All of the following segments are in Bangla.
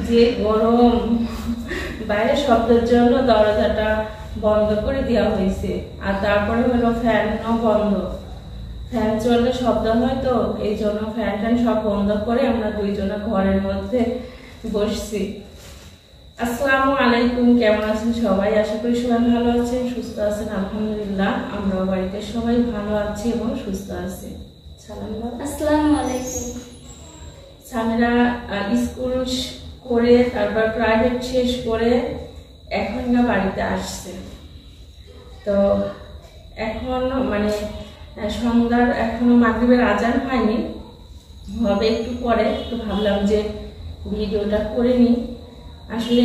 যে গরম, বাইরে শব্দের জন্য দরজাটা বন্ধ করে দেওয়া হয়েছে, আর তারপরে হলো ফ্যানও বন্ধ। ফ্যান চললে শব্দ হয়, তো এই জন্য ফ্যান ট্যান সব বন্ধ করে আমরা দুইজনে ঘরের মধ্যে বসছি। আসসালামু আলাইকুম, কেমন আছেন সবাই? আশা করি সবাই ভালো আছেন, সুস্থ আছেন। আলহামদুলিল্লাহ, আমরাও বাড়িতে সবাই ভালো আছি এবং সুস্থ আছি। আসসালামু আলাইকুম। সামিরা স্কুল করে তারপর প্রাইভেট শেষ করে এখন না বাড়িতে আসছে। তো এখন মানে সন্ধ্যার এখনো মাগরিবের আজান হয়নি, হবে একটু পরে। তো ভাবলাম যে ভিডিওটা করে নিই। আসলে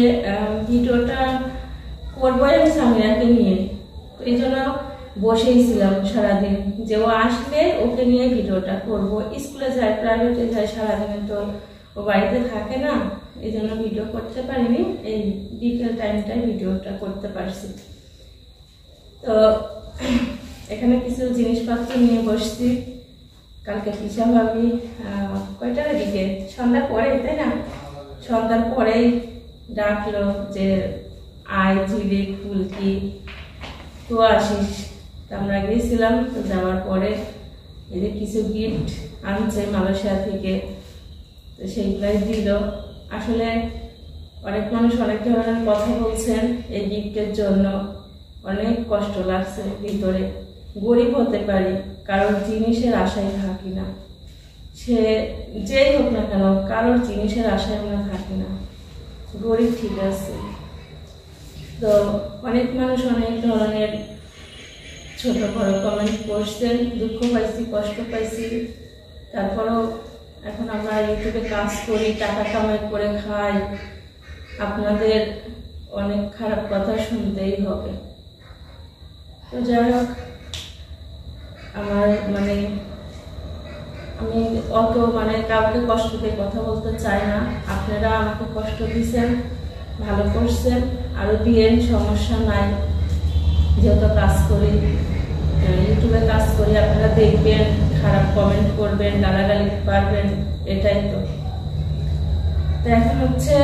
ভিডিওটা করবো আমি সামিরাকে নিয়ে, তো এই জন্য বসেই ছিলাম সারাদিন, যে ও আসলে ওকে নিয়ে ভিডিওটা করব। স্কুলে যায়, প্রাইভেটে যায়, সারাদিনে তো ও বাড়িতে থাকে না, এই জন্য ভিডিও করতে পারিনি। এই বিকেল টাইমটায় ভিডিওটা করতে পারছি। তো এখানে কিছু জিনিসপত্র নিয়ে বসছি। কালকে পিসা ভাবি কয়টার দিকে, সন্ধ্যার পরে, তাই না? সন্ধ্যার পরেই ডাকলো যে আয় ঝিলি ফুলকি, তো আসিস। আমরা গেছিলাম। তো যাওয়ার পরে এই যে কিছু গিফট আনছে মালয়েশিয়া থেকে, তো সেইগুলাই দিল। আসলে অনেক মানুষ অনেক ধরনের কথা বলছেন এই গিফটের জন্য, অনেক কষ্ট লাগছে ভিতরে। গরিব হতে পারি, কারোর জিনিসের আশায় থাকি না, সে যেই হোক না কেন, কারোর জিনিসের আশায় আমরা থাকি না। গরিব ঠিক আছে, তো অনেক মানুষ অনেক ধরনের ছোট বড় কমেন্ট করছেন। দুঃখ পাইছি, কষ্ট পাইছি। তারপরেও এখন আমরা ইউটিউবে কাজ করি, টাকা কামাই করে খাই, আপনাদের অনেক খারাপ কথা শুনতেই হবে। তো যাই হোক, আমার মানে আমি অত কাউকে কষ্ট দিয়ে কথা বলতে চাই না। আপনারা আমাকে কষ্ট দিয়েছেন, ভালো করছেন, আরো দিয়েন, সমস্যা নাই। যেহেতু কাজ করি, ইউটিউবে কাজ করি, আপনারা দেখবেন, খারাপ কমেন্ট করবেন, গালাগালি পারবেন, এটাই তো। এখন হচ্ছে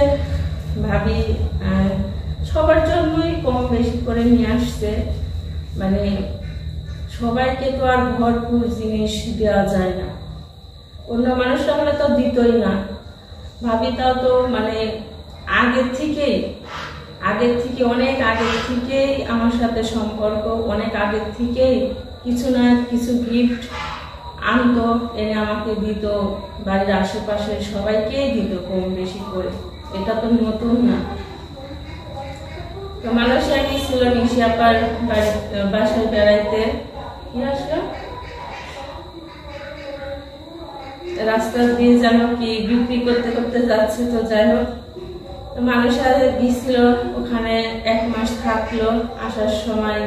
ভাবি সবার জন্যই কম বেশি করে নিয়ে আসছে। মানে সবাইকে তো আর ভরপুর জিনিস দেওয়া যায় না, অন্য মানুষরা হলে তো দিতই না। ভাবি তাও তো আগের থেকে অনেক আগের থেকেই আমার সাথে সম্পর্ক, অনেক আগের থেকেই কিছু না কিছু গিফট আনতো, এনে আমাকে দিত, বাড়ির আশেপাশে সবাইকেই দিত কম বেশি করে। এটা তো নতুন না। তো মালয়েশিয়া গিয়েছিল নিশিয়াপার বাসায় বেড়াইতে, কি আসলো রাস্তা দিয়ে যেন কি বিক্রি করতে করতে যাচ্ছে। তো যাই হোক, মালয়েশিয়া গিয়েছিল, ওখানে 1 মাস থাকলো। আসার সময়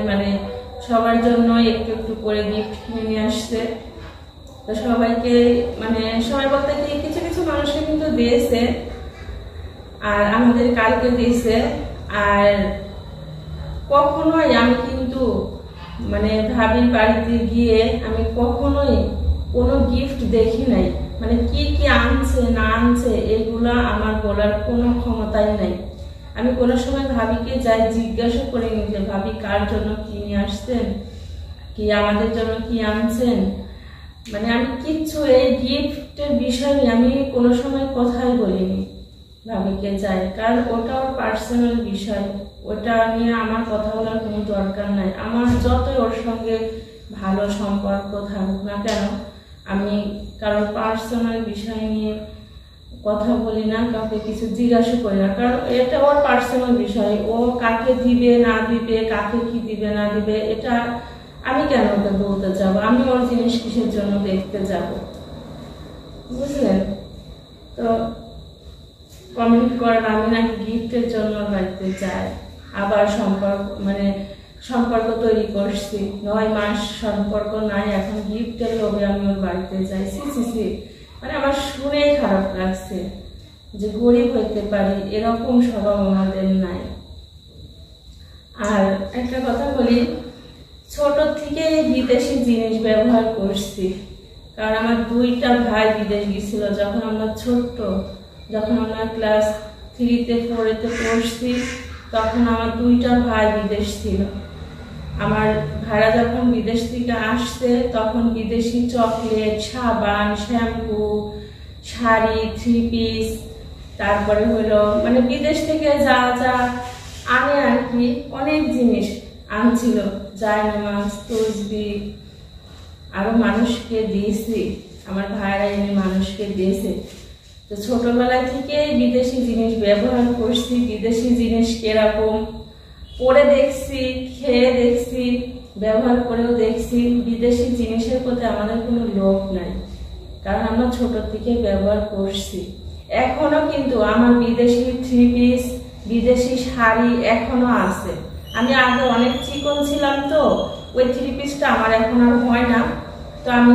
সবার জন্য একটু একটু করে গিফট কিনে নিয়ে আসছে। তো সবাইকে সবাই বলতে কি কিছু কিছু মানুষকে কিন্তু দিয়েছে, আর আমাদের কালকে দিয়েছে। আর কখনোই আমি কিন্তু ভাবির বাড়িতে গিয়ে আমি কখনোই কোনো গিফট দেখি নাই। কি কি আনছে না আনছে এগুলা আমার বলার কোনো ক্ষমতাই নাই। আমি কোনো সময় ভাবিকে যাই জিজ্ঞাসা করে নি যে ভাবি কার জন্য কি নিয়ে আসছেন, কি আমাদের জন্য কি আনছেন। আমি কিচ্ছু এই গিফটের বিষয় নিয়ে আমি কোনো সময় কথাই বলিনি ভাবিকে যাই, কারণ ওটা ওর পার্সোনাল বিষয়, ওটা নিয়ে আমার কথা বলার কোনো দরকার নাই। আমার যতই ওর সঙ্গে ভালো সম্পর্ক থাকুক না কেন, আমি কারোর পার্সোনাল বিষয় নিয়ে কথা বলি না, কাউকে কিছু জিজ্ঞাসা করি না, কারণ এটা ওর পার্সোনাল বিষয়। ও কাকে দিবে না দিবে, কাকে কি দিবে না দিবে, এটা আমি কেন ওকে বলতে যাবো? আমি ওর জিনিস কিসের জন্য দেখতে যাব, বুঝলেন? তো কমেন্ট করেন আমি নাকি গিফটের জন্য বাড়িতে যাই, আবার সম্পর্ক তৈরি করছি, 9 মাস সম্পর্ক নাই, এখন গিফটের লোভে আমি ওর বাড়িতে যাই। সি আমার শুনেই খারাপ লাগছে যে গরিব হইতে পারি, এরকম স্বভাব আমাদের নাই। আর একটা কথা বলি, ছোট থেকে বিদেশি জিনিস ব্যবহার করছি, কারণ আমার 2টা ভাই বিদেশ গেছিল যখন আমরা ছোট্ট, যখন আমরা ক্লাস 3-তে 4-তে পড়ছি, তখন আমার 2টা ভাই বিদেশ ছিল। আমার ভাইরা যখন বিদেশ থেকে আসছে তখন বিদেশি চকলেট, সাবান, শ্যাম্পু, শাড়ি, 3 পিস, তারপরে হলো মানে বিদেশ থেকে যা যা আনে আর কি, অনেক জিনিস আনছিল, জায়নামাজ, তসবি, আরো মানুষকে দিয়েছি, আমার ভাইরা এনে মানুষকে দিয়েছে। তো ছোটবেলা থেকে বিদেশি জিনিস ব্যবহার করছি, বিদেশি জিনিস কিরকম পরে দেখছি, খেয়ে দেখছি, ব্যবহার করেও দেখছি। বিদেশি জিনিসের প্রতি আমাদের কোনো লোভ নাই, কারণ আমরা ছোট থেকে ব্যবহার করছি। এখনো কিন্তু আমার বিদেশি 3 পিস, বিদেশি শাড়ি এখনো আছে। আমি আগে অনেক চিকন ছিলাম, তো ওই 3 পিসটা আমার এখন আর হয় না। তো আমি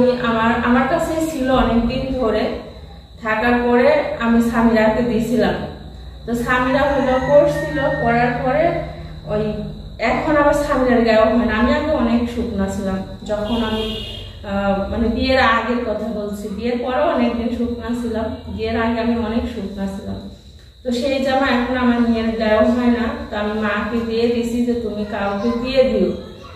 আমার কাছে ছিল অনেকদিন ধরে, থাকার পরে আমি সামিরাকে দিয়েছিলাম। তো সামিরা হলো পড়ছিল, পড়ার পরে ওই এখন আবার সামিরার গায়েও হয় না। আমি আগে অনেক শুকনা ছিলাম, যখন আমি মানে বিয়ের আগের কথা বলছি, বিয়ের পরেও অনেকদিন শুকনা ছিলাম, বিয়ের আগে আমি অনেক শুকনা ছিলাম। তো সেই জামা এখন আমার মেয়ের গায়েও হয় না। তো আমি মাকে দিয়ে দিছি যে তুমি কাউকে দিয়ে দিও,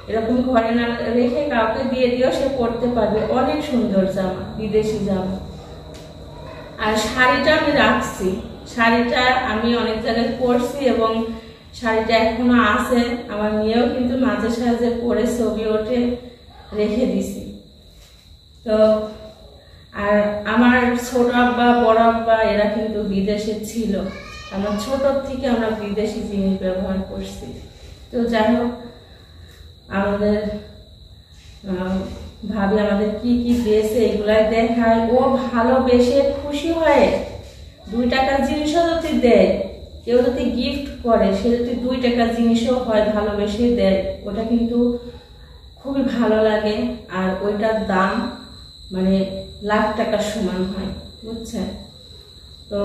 এরকম ঘরে না রেখে কাউকে দিয়ে দিও, সে পড়তে পারবে। অনেক সুন্দর জামা, বিদেশি জামা। আর শাড়িটা আমি রাখছি, শাড়িটা আমি অনেক জায়গায় পরছি এবং শাড়িটা এখনো আছে। আমার মেয়েও কিন্তু মাঝে সাঝে পরে ছবি ওঠে, রেখে দিছি। তো আর আমার ছোট আব্বা, বড় আব্বা এরা কিন্তু বিদেশে ছিল, আমরা ছোট থেকে আমরা বিদেশি জিনিস ব্যবহার করছি। তো যাই হোক, আমাদের ভাবি আমাদের কি কি দিয়েছে এগুলাই দেখায়। ও ভালোবেসে খুশি হয়ে 2 টাকার জিনিসও যদি দেয়, কেউ যদি গিফট করে, সে যদি 2 টাকার জিনিসও হয় ভালোবেসে দেয়, ওটা কিন্তু খুবই ভালো লাগে। আর ওইটার দাম মানে লাখ টাকার সমান হয়, বুঝছেন? তো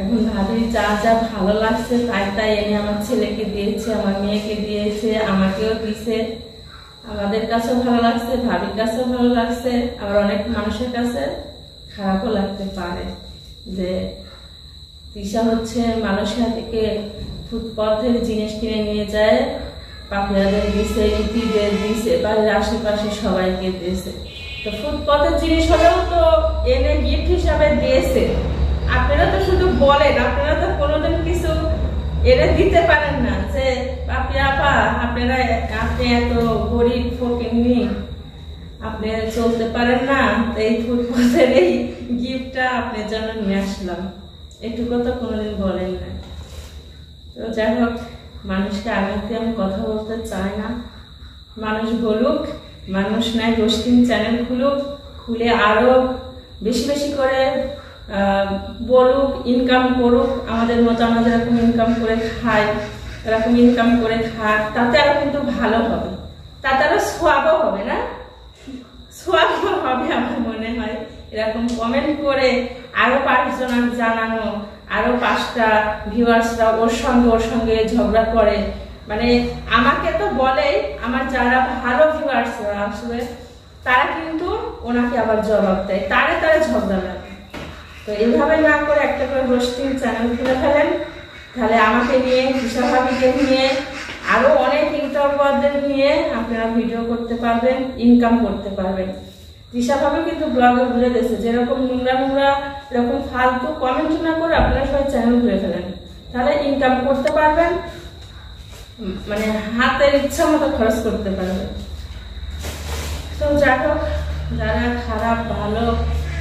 এখন ভাবি যা যা ভালো লাগছে তাই তাই এনে আমার ছেলেকে দিয়েছে, আমার মেয়েকে দিয়েছে, আমাকেও দিছে। আমাদের কাছেও ভালো লাগছে, ভাবির কাছেও ভালো লাগছে, আবার অনেক মানুষের কাছে খারাপও লাগতে পারে যে তিশা হচ্ছে মালয়েশিয়া থেকে ফুটপাথের জিনিস কিনে নিয়ে যায়, পাপিয়াদের দিছে, ইতিদের দিছে, বাড়ির আশেপাশে সবাইকে দিয়েছে। তো ফুটপাথের জিনিস হলেও তো এনে গিফট হিসাবে দিয়েছে। আপনারা তো শুধু বলেন, আপনারা তো কোনোদিন কিছু এনে দিতে পারেন না যে পাপি আপা আপনি এত গরিব ফকিন্নি, আপনি চলতে পারেন না, এই ফুটপাথের এই গিফটটা আপনার জন্য নিয়ে আসলাম, এটুকু তো কোনোদিন বলেন না। তো যাই হোক, মানুষকে আঘাতে আমি কথা বলতে চাই না। মানুষ বলুক, মানুষ নাই রোস্টিং চ্যানেল খুলুক, খুলে আরো বেশি বেশি করে বলুক, ইনকাম করুক। আমাদের মতো আমরা যেরকম ইনকাম করে খাই, এরকম ইনকাম করে খাক, তাতে আরো কিন্তু ভালো হবে, তাতে আরো সোয়াবও হবে, না সোয়াবও হবে আমার মনে হয়। এরকম কমেন্ট করে আরো 5 জন জানানো, আরো 5টা ভিউয়ার্সরা ওর সঙ্গে ঝগড়া করে, মানে আমাকে তো বলে আমার যারা ভালো ভিউয়ার্সরা আসবে তারা কিন্তু ওনাকে আবার জবাব দেয়, তারে ঝগড়া লাগে। তো এইভাবে না করে একটা করে রোস্টিং চ্যানেল খুলে ফেলেন, তাহলে আমাকে নিয়ে, তিশা ভাবিকে নিয়ে, আরো অনেক ইউটিউবারদের নিয়ে আপনারা ভিডিও করতে পারবেন, ইনকাম করতে পারবেন। তিশা ভাবি কিন্তু ব্লগে বলে দিয়েছে যেরকম নোংরা এরকম ফালতু কমেন্ট না করে আপনারা সবাই চ্যানেল খুলে ফেলেন, তাহলে ইনকাম করতে পারবেন, মানে হাতের ইচ্ছা মতো খরচ করতে পারবেন। তো যাই হোক, যারা খারাপ ভালো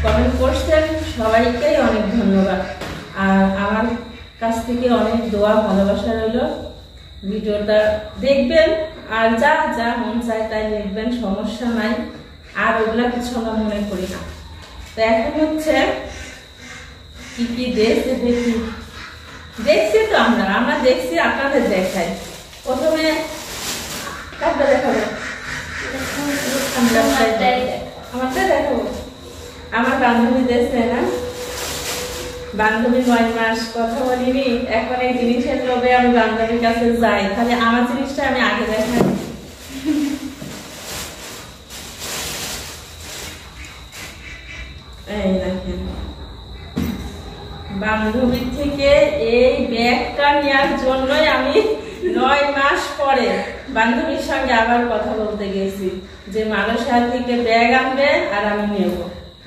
কমেন্ট করছেন সবাইকেই অনেক ধন্যবাদ, আর আমার কাছ থেকে অনেক দোয়া ভালোবাসা রইল। ভিডিওটা দেখবেন আর যা যা মন চায় তাই লিখবেন, সমস্যা নাই, আর ওগুলা কিছু আমরা মনে করি না। তো এখন হচ্ছে কি কি দেখছি তো আমরা দেখছি, আপনাদের দেখাই। প্রথমে কাজটা দেখাবো, আমারটা দেখাবো। আমার বান্ধবী দেখছে না, বান্ধবী 9 মাস কথা বলিনি, এখন এই জিনিসের লোভে আমি বান্ধবীর কাছে যাই, তাহলে আমার জিনিসটা আমি আগে দেখাই। এই দেখেন, বান্ধবীর থেকে এই ব্যাগটা নেওয়ার জন্যই আমি 9 মাস পরে বান্ধবীর সঙ্গে আবার কথা বলতে গেছি যে মানুষের থেকে ব্যাগ আনবে আর আমি নেব।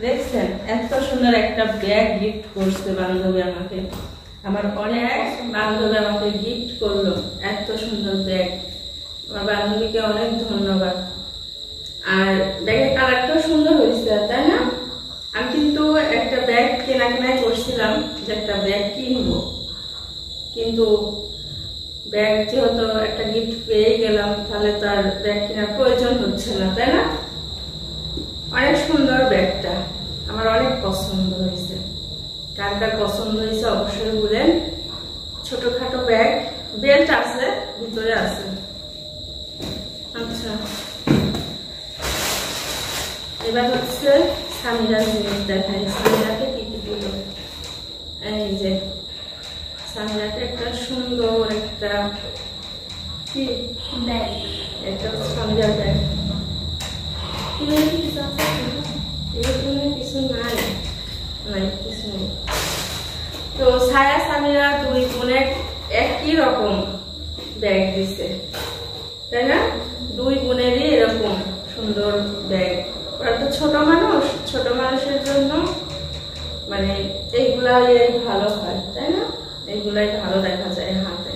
দেখছেন এত সুন্দর একটা ব্যাগ গিফট করছে বান্ধবী আমাকে। আমার অনেক বান্ধবী আমাকে গিফট করলো এত সুন্দর ব্যাগ। আমার বান্ধবীকে অনেক ধন্যবাদ। আর ব্যাগের কালারটাও সুন্দর হয়েছে, তাই না? আমি কিন্তু একটা ব্যাগ কেনাকাটাই করছিলাম যে একটা ব্যাগ কিনবো, কিন্তু ব্যাগ যেহেতু একটা গিফট পেয়ে গেলাম তাহলে তো আর ব্যাগ কেনার প্রয়োজন হচ্ছে না, তাই না? অনেক সুন্দর ব্যাগটা, আমার অনেক পছন্দ হয়েছে। কার কার পছন্দ হয়েছে অবশ্যই বলেন। ছোটখাটো ব্যাগ, বেল্ট আছে ভিতরে আছে। আচ্ছা, এবার হচ্ছে সামিরার জিনিস দেখাই। সামিরাকে কি কি দিল? এই যে সামিরাকে একটা সুন্দর একটা কি ব্যাগ, এটা সামিরার ব্যাগ। এখানে কিছু নাই, কিছু নেই। তো ছায়া সামিরা 2 বোনের একই রকম ব্যাগ দিছে, তাই না? 2 বোনেরই এরকম সুন্দর ব্যাগ। ওরা তো ছোট মানুষ, ছোট মানুষের জন্য মানে এইগুলাই ভালো হয়, তাই না? এইগুলাই ভালো দেখা যায় হাতে।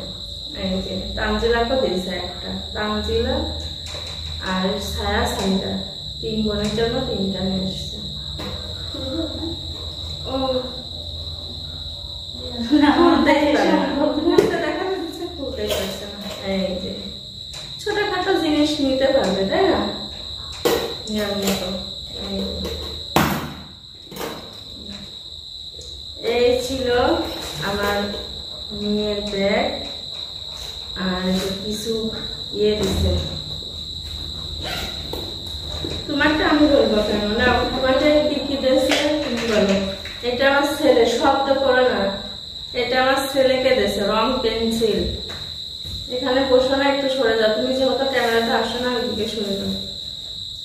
এই যে তানজিলাকে দিয়েছে একটা, তানজিলা আর ছায়া সামিরা 3 বোনের জন্য 3টা নিয়ে এসছে। ও ছোটখাটো জিনিস নিতে পারবে, তাই না? এই ছিল আমার মেয়ের ব্যাগ। আর কিছু ইয়ে দিচ্ছে। তোমারটা আমি বলবো কেন না? তোমারটা কি কি দিয়েছে তুমি বলো। এটা আমার ছেলে, শব্দ করো না। এটা আমার ছেলেকে দিয়েছে রং পেন্সিল। এখানে বসো না, একটু সরে যাও। তুমি যেহেতু ক্যামেরাতে আসো না, ওইদিকে সরে যাও।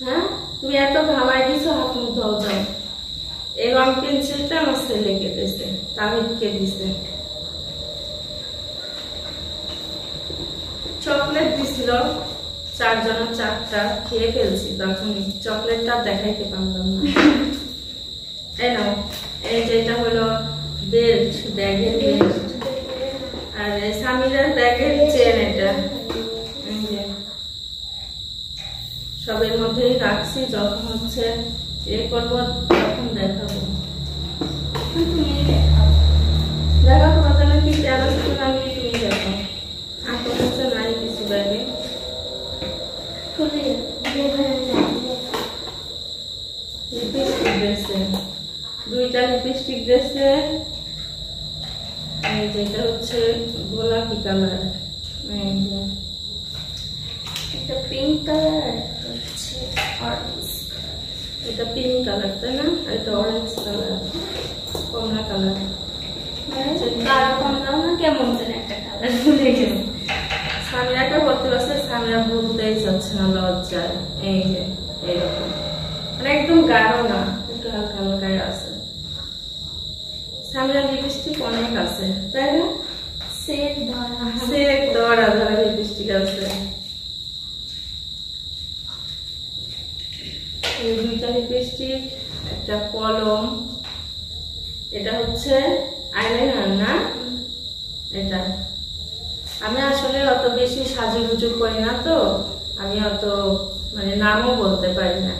হ্যাঁ, তুমি এত ঘামাই দিছো, হাত মুখ ধোও যাও। এই রং পেন্সিলটা আমার ছেলেকে দিয়েছে, তাহিদকে দিছে। চকলেট দিছিল 4 জনের 4টা, খেয়ে ফেলছি তখন। চকলেটটা দেখাইতে পারলাম না। এই নাও, এই যেটা হলো বেল্ট, ব্যাগের বেল্ট। আর সামিরার ব্যাগের চেন। এটা সবের মধ্যেই রাখছি, যখন হচ্ছে এ করবো তখন দেখাবো। দেখো তোমার জন্য কি পেয়ারা কিছু নামিয়ে তুমি দেখো। আপনার কাছে নাই কিছু ব্যাগে। লিপস্টিক দিয়েছে, 2টা লিপস্টিক দিয়েছে। এই যেটা হচ্ছে গোলাপি কালার, একটা পিঙ্ক কালার, হচ্ছে অরেঞ্জ। এটা পিঙ্ক কালার, তাই না? আর এটা অরেঞ্জ কালার, কমলা কালার। কালো কমলা না, কেমন যেন একটা কালার ভুলে গেছে। সামিরাকে বলতে পারছে, সামিরা বলতেই যাচ্ছে না লজ্জায়। এই যে এইরকম, মানে একদম গাঢ় না, একটু হালকা হালকাই আছে। সামিরা লিপস্টিক অনেক আছে, তাই না? সেট ধরা ধরা লিপস্টিক আছে। এই 2টা লিপস্টিক, একটা কলম। এটা হচ্ছে আইলাইনার না? এটা আমি আসলে অত বেশি সাজুগুজু করি না, তো আমি অত মানে নামও বলতে পারি না।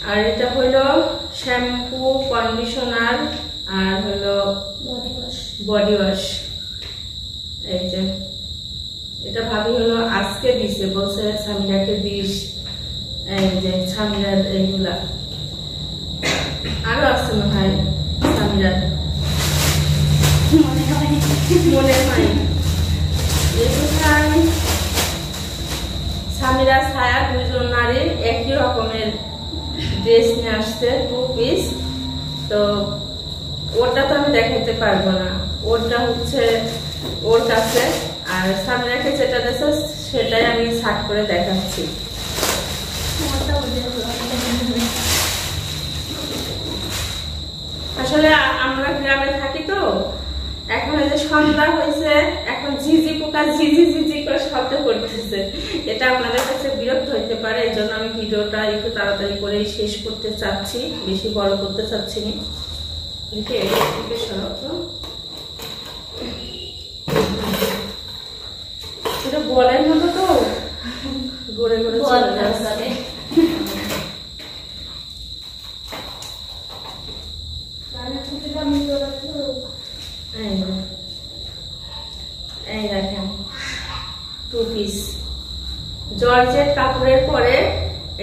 আর এটা হলো শ্যাম্পু, কন্ডিশনার আর হলো বডি ওয়াশ। এই যে এটা ভাবি হলো আজকে দিছে, বলছে সামিরাকে দিস। এই যে সামিরার এইগুলা আরো আছে মনে হয় সামিরার, মনে হয়। সামিরা ছায়া 2 জন নারী একই রকমের ড্রেস নিয়ে আসছে, 2 পিস। তো ওটা তো আমি দেখাইতে পারবো না, ওটা হচ্ছে ওর কাছে। আর সামিরাকে যেটা দিয়েছে সেটাই আমি সার্ট করে দেখাচ্ছি। আসলে আমরা গ্রামে থাকি তো, সন্ধ্যা হয়েছে, এখন ঝিঝি পোকা ঝিঝি ঝিঝি করে শব্দ করতেছে। এটা আপনাদের কাছে বিরক্ত হইতে পারে, এই জন্য আমি ভিডিওটা একটু তাড়াতাড়ি করে শেষ করতে চাচ্ছি, বেশি বড় করতে চাচ্ছি না। এটা বলের মতো তো গড়ে গড়ে চলে যাচ্ছে। এই দেখেন 2 পিস জর্জেট কাপড়ের পরে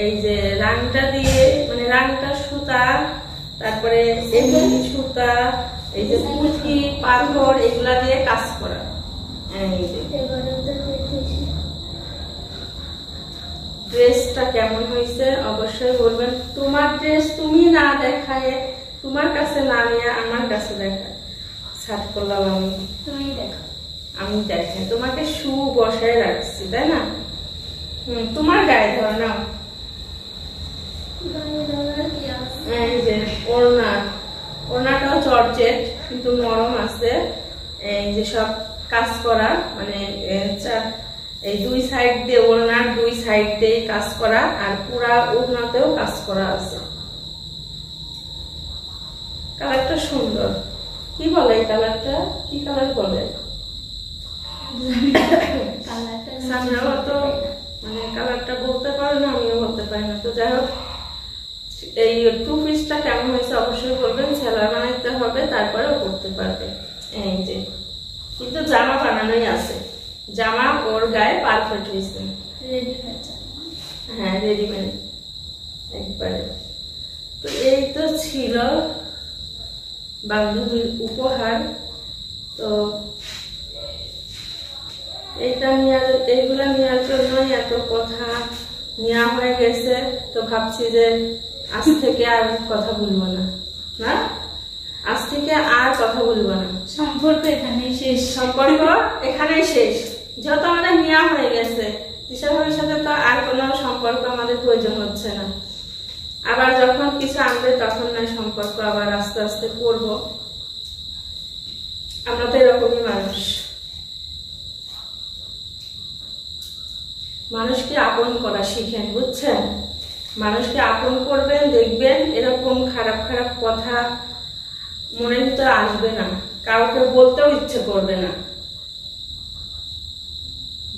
এই যে রাংটা দিয়ে, মানে রাংটা সুতা, তারপরে সুতা, এই যে পুঁথি পাথর এগুলা দিয়ে কাজ করা। এই যে ড্রেসটা কেমন হয়েছে অবশ্যই বলবেন। তোমার ড্রেস তুমি না দেখায়, তোমার কাছে না নিয়ে আমার কাছে দেখায় সার্চ করলাম আমি। তুমি দেখো, আমি দেখাই তোমাকে শু বসায় রাখছি, তাই না? তোমার গায়ে ধর নাও। এই যে ওড়না, ওড়নাটাও জর্জেট কিন্তু নরম আছে। এই যে সব কাজ করা, মানে এই 2 সাইড দিয়ে ওড়নার 2 সাইড দিয়ে কাজ করা, আর পুরা ওড়নাতেও কাজ করা আছে। কালারটা সুন্দর। কি বলে এই কালারটা? কি কালার বলে? সামনেও তো মানে কালারটা বলতে পারো না, আমিও বলতে পারি না। তো যাই হোক, এই 2 পিসটা কেমন হয়েছে অবশ্যই বলবেন। সেলাই বানাইতে হবে, তারপরেও করতে পারবে। এই যে কিন্তু জামা বানানোই আছে, জামা ওর গায়ে পারফেক্ট হয়েছে। হ্যাঁ, রেডিমেড একবারে। তো এই তো ছিল বান্ধবীর উপহার। তো এইগুলা নেওয়ার জন্যই এত কথা নেওয়া হয়ে গেছে। তো ভাবছি যে আজ থেকে আর কথা বলবো না, না আজ থেকে আর কথা বলবো না। সম্পর্ক এখানেই শেষ, সম্পর্ক এখানেই শেষ। যেহেতু আমাদের নেওয়া হয়ে গেছে, তিশা ভাবির সাথে তো আর কোনো সম্পর্ক আমাদের প্রয়োজন হচ্ছে না। আবার যখন কিছু আনবে তখন না সম্পর্ক আবার আস্তে আস্তে করবো। আমরা তো এরকমই মানুষ। মানুষকে আপন করা শিখেন, বুঝছেন? মানুষকে আপন করবেন, দেখবেন এরকম খারাপ খারাপ কথা মনের ভিতরে আসবে না, কাউকে বলতেও ইচ্ছে করবে না।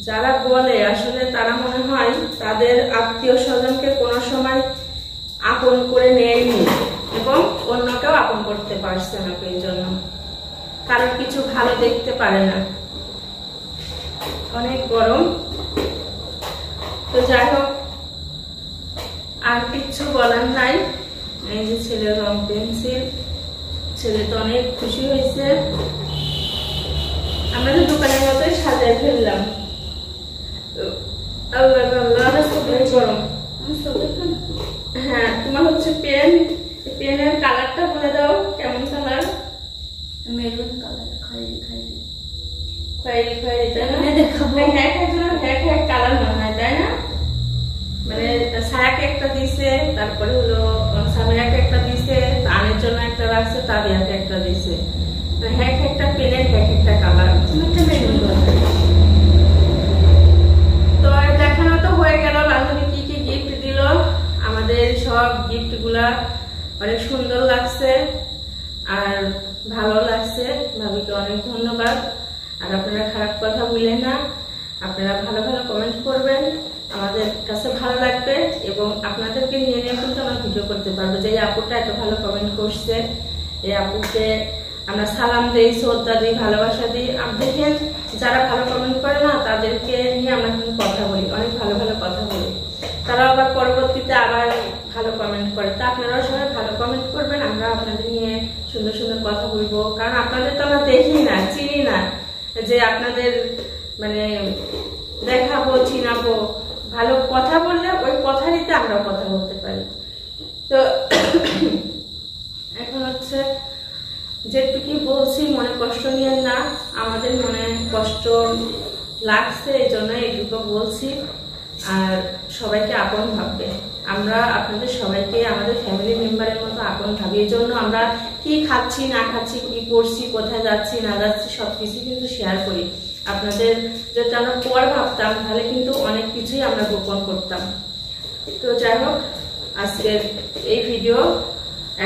যারা বলে আসলে তারা মনে হয় তাদের আত্মীয় স্বজনকে কোনো সময় আপন করে নেয়নি এবং অন্যকেও আপন করতে পারছে না, এই জন্য কারোর কিছু ভালো দেখতে পারে না। অনেক গরম। তো যাই হোক, আর কিছু বলার নাই। এই যে ছেলের রং পেন্সিল, ছেলে তো অনেক খুশি হয়েছে। আমরা তো দোকানের মতোই সাজাই ফেললাম। গরম। হ্যাঁ, তোমার হচ্ছে পেন, পেনের কালারটা বলে দাও কেমন কালার? মেরুন কালার, খয়েরি খয়েরি খয়েরি খয়েরি, তাই না? দেখাবো। হ্যাঁ কালার মনে হয়, তাই না? মানে ছায়াকে একটা দিছে, তারপরে হলো সামিরাকে একটা দিছে, তানের জন্য একটা রাখছে, তাবিয়াকে একটা দিছে। একটা পেনের একটা কালার। তো দেখানো তো হয়ে গেল বান্ধবী কি কি গিফট দিল। আমাদের সব গিফট গুলা অনেক সুন্দর লাগছে আর ভালো লাগছে। ভাবিকে অনেক ধন্যবাদ। আর আপনারা খারাপ কথা বললেন না, আপনারা ভালো ভালো কমেন্ট করবেন, আমাদের কাছে ভালো লাগবে এবং আপনাদেরকে নিয়ে নিয়ে কিন্তু আমরা ভিডিও করতে পারবো। যে আপুটা এত ভালো কমেন্ট করছে, এই আপুকে আমরা সালাম দিই, শ্রদ্ধা দিই, ভালোবাসা দিই। দেখেন যারা ভালো কমেন্ট করে না তাদেরকে নিয়ে আমরা কিন্তু কথা বলি, অনেক ভালো ভালো কথা বলি। তারা আবার পরবর্তীতে আবার ভালো কমেন্ট করে। তা আপনারাও সবাই ভালো কমেন্ট করবেন, আমরা আপনাদের নিয়ে সুন্দর সুন্দর কথা বলবো। কারণ আপনাদের তো আমরা দেখি না, চিনি না, যে আপনাদের মানে দেখাবো, চিনাবো। ভালো কথা বললে ওই কথাটিতে আমরা কথা বলতে পারি। তো এখন হচ্ছে যেটুকু বলছি মনে কষ্ট নিয়েন না, আমাদের মনে কষ্ট লাগছে এই জন্য এইটুকু বলছি। আর সবাইকে আপন ভাববে। আমরা আপনাদের সবাইকে আমাদের ফ্যামিলি মেম্বারের মতো আপন ভাবি। এই জন্য আমরা কি খাচ্ছি না খাচ্ছি, কি করছি, কোথায় যাচ্ছি না যাচ্ছি সবকিছু কিন্তু শেয়ার করি। আপনাদের যদি আমরা পর ভাবতাম তাহলে কিন্তু অনেক কিছুই আমরা গোপন করতাম। তো যাই হোক, আজকের এই ভিডিও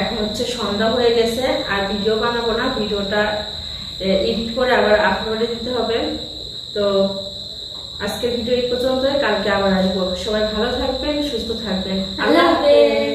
এখন হচ্ছে সন্ধ্যা হয়ে গেছে, আর ভিডিও বানাবো না, ভিডিওটা এডিট করে আবার আপলোডে দিতে হবে। তো আজকের ভিডিও এই পর্যন্ত, কালকে আবার আসবো। সবাই ভালো থাকবেন, সুস্থ থাকবেন। আল্লাহ হাফেজ।